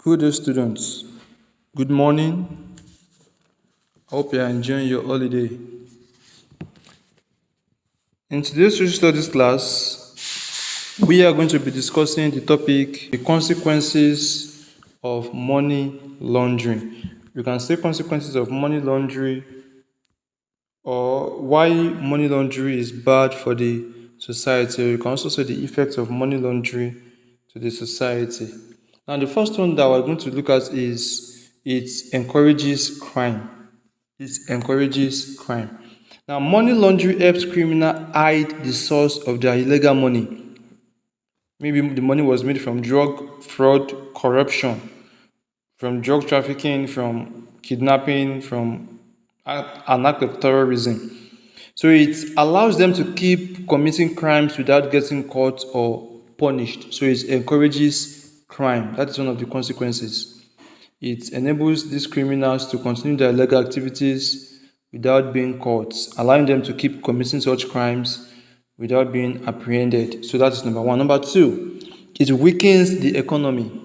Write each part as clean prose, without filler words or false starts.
Good day, students. Good morning. Hope you are enjoying your holiday. In today's social studies class, we are going to be discussing the topic the consequences of money laundering. You can say consequences of money laundering or why money laundering is bad for the society. You can also say the effects of money laundering to the society. Now, the first one that we're going to look at is it encourages crime. It encourages crime. Now, money laundering helps criminals hide the source of their illegal money. Maybe the money was made from drug fraud, corruption, from drug trafficking, from kidnapping, from an act of terrorism. So it allows them to keep committing crimes without getting caught or punished. So it encourages crime. That is one of the consequences. It enables these criminals to continue their illegal activities without being caught, allowing them to keep committing such crimes without being apprehended. So that is number one. Number two, it weakens the economy.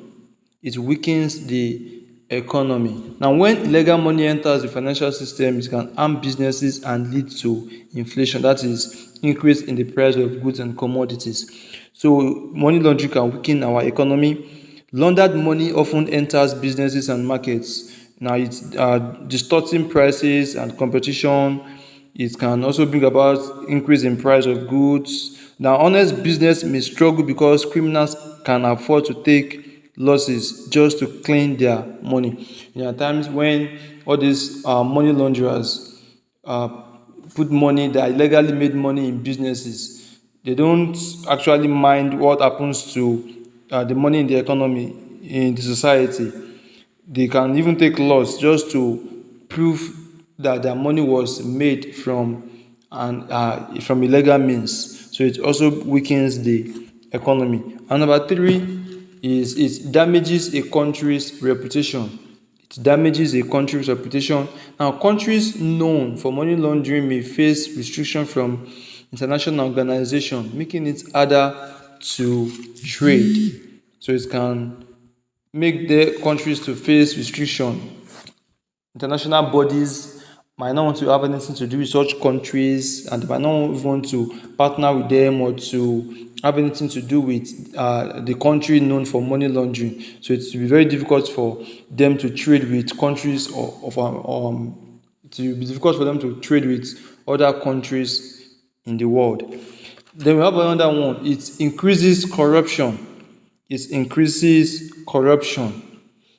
It weakens the economy. Now, when illegal money enters the financial system, it can harm businesses and lead to inflation. That is, increase in the price of goods and commodities. So, money laundering can weaken our economy. Laundered money often enters businesses and markets. Now, it's distorting prices and competition. It can also bring about increase in price of goods. Now, honest business may struggle because criminals can afford to take losses just to clean their money. There are times when all these money launderers uh, put money that illegally made money in businesses. They don't actually mind what happens to the money in the economy, in the society. They can even take loss just to prove that their money was made from illegal means. So it also weakens the economy. And number three is it damages a country's reputation. It damages a country's reputation. Now, countries known for money laundering may face restriction from international organizations, making it harder to trade. So it can make the countries to face restriction. International bodies might not want to have anything to do with such countries, and they might not even want to partner with them or to have anything to do with the country known for money laundering. So it will be very difficult for them to trade with countries it will be difficult for them to trade with other countries in the world. Then we have another one. It increases corruption. It increases corruption.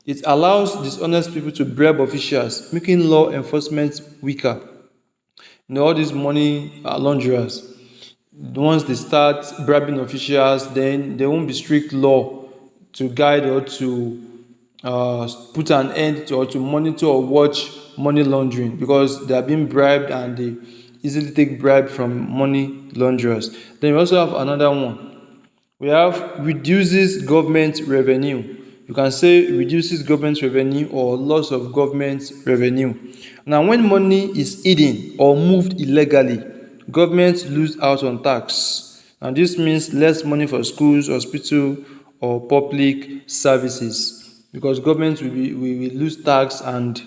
It allows dishonest people to bribe officials, making law enforcement weaker. All these money launderers, once they start bribing officials, then there won't be strict law to guide or to put an end to or to monitor or watch money laundering because they are being bribed and they easily take bribe from money launderers. Then we also have another one. We have reduces government revenue. You can say reduces government revenue or loss of government revenue. Now, when money is hidden or moved illegally, governments lose out on tax. And this means less money for schools, hospitals, or public services because governments will lose tax and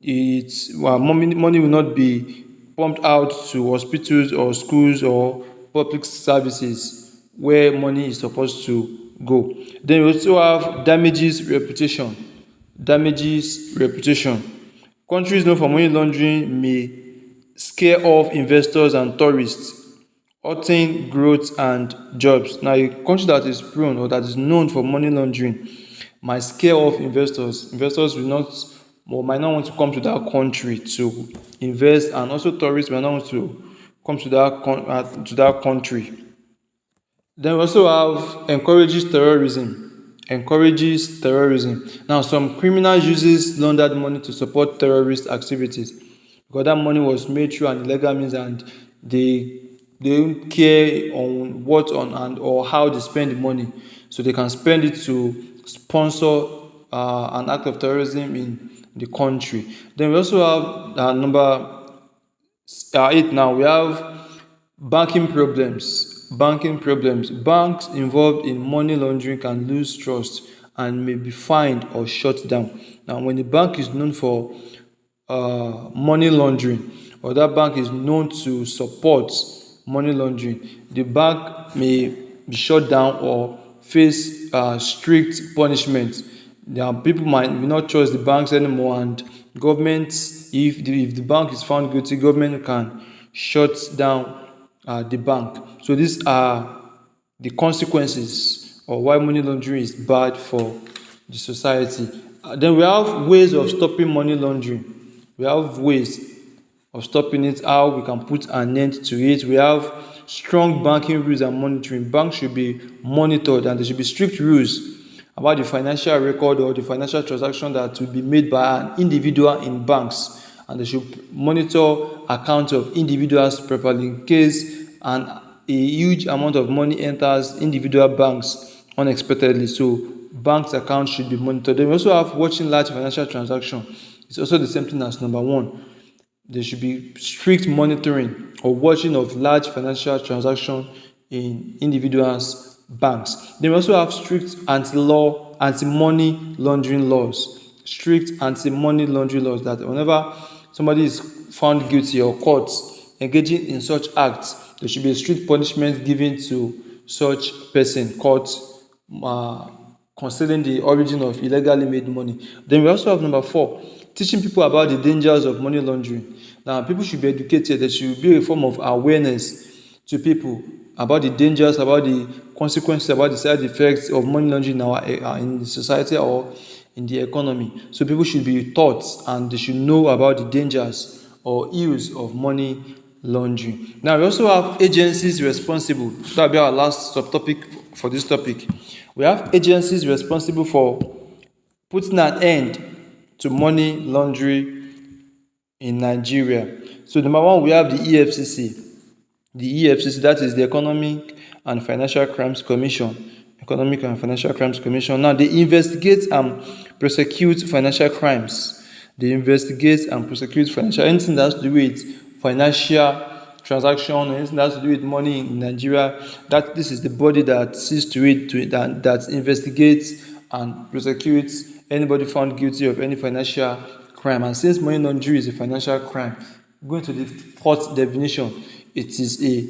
money will not be pumped out to hospitals or schools or public services where money is supposed to go. Then we also have damages reputation. Damages reputation. Countries known for money laundering may scare off investors and tourists, hurting growth and jobs. Now, a country that is prone or that is known for money laundering might scare off investors. Investors will not or might not want to come to that country to invest, and also tourists might not want to come to that country. Then we also have encourages terrorism. Encourages terrorism. Now, some criminals uses laundered money to support terrorist activities because that money was made through an illegal means, and they don't care on what on and or how they spend the money, so they can spend it to sponsor an act of terrorism in the country. Then we also have number 8. Now we have banking problems. Banking problems. Banks involved in money laundering can lose trust and may be fined or shut down. Now, when the bank is known for money laundering, or that bank is known to support money laundering, the bank may be shut down or face strict punishment. People might not trust the banks anymore, and government, if the bank is found guilty, government can shut down the bank. So these are the consequences of why money laundering is bad for the society. Then we have ways of stopping money laundering. We have ways of stopping it, how we can put an end to it. We have strong banking rules and monitoring. Banks should be monitored, and there should be strict rules about the financial record or the financial transaction that will be made by an individual in banks, and they should monitor accounts of individuals properly in case a huge amount of money enters individual banks unexpectedly. So banks accounts should be monitored. Then we also have watching large financial transactions. It's also the same thing as number one. There should be strict monitoring or watching of large financial transactions in individuals' banks. Then we also have strict anti-money laundering laws. Strict anti-money laundering laws that whenever somebody is found guilty or caught engaging in such acts, there should be a strict punishment given to such person caught concealing the origin of illegally made money. Then we also have number four, teaching people about the dangers of money laundering. Now, people should be educated. There should be a form of awareness to people about the dangers, about the consequences, about the side effects of money laundering in the society or in the economy. So people should be taught, and they should know about the dangers or ills of money laundering. Now, we also have agencies responsible. That will be our last subtopic for this topic. We have agencies responsible for putting an end to money laundering in Nigeria. So number one, we have the EFCC. The EFCC, that is the Economic and Financial Crimes Commission. Economic and Financial Crimes Commission. Now, they investigate and prosecute financial crimes. They investigate and prosecute anything that has to do with financial transaction, anything that has to do with money in Nigeria. This is the body that sees to it, that investigates and prosecutes anybody found guilty of any financial crime. And since money laundering is a financial crime, going to the fourth definition, it is a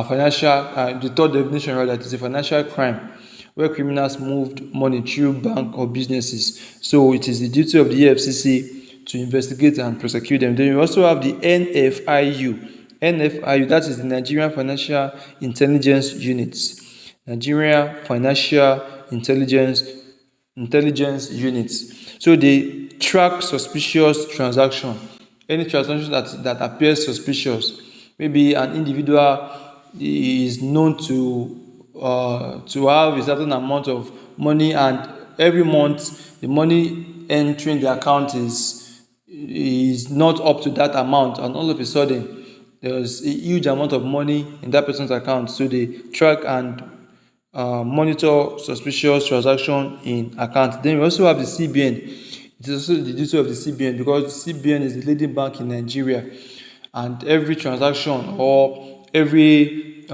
financial, the third definition rather, it is a financial crime where criminals moved money through bank or businesses. So it is the duty of the EFCC to investigate and prosecute them. Then we also have the NFIU. NFIU, that is the Nigerian Financial Intelligence Units. Nigeria Financial Intelligence Units. So they track suspicious transaction. Any transaction that appears suspicious. Maybe an individual is known to have a certain amount of money, and every month the money entering the account is not up to that amount, and all of a sudden there's a huge amount of money in that person's account. So they track and monitor suspicious transaction in account. Then we also have the CBN. It is also the duty of the CBN, because the CBN is the leading bank in Nigeria, and every transaction or every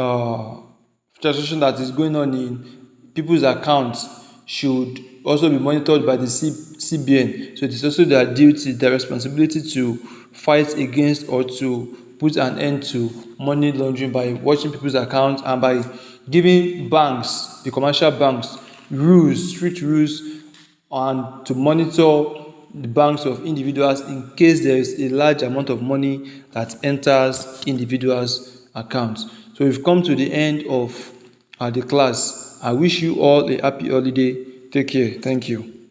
transaction that is going on in people's accounts should also be monitored by the CBN. So it is also their duty, their responsibility to fight against or to put an end to money laundering by watching people's accounts and by giving banks, the commercial banks, strict rules, and to monitor the banks of individuals in case there is a large amount of money that enters individuals' accounts. So we've come to the end of the class. I wish you all a happy holiday. Take care. Thank you.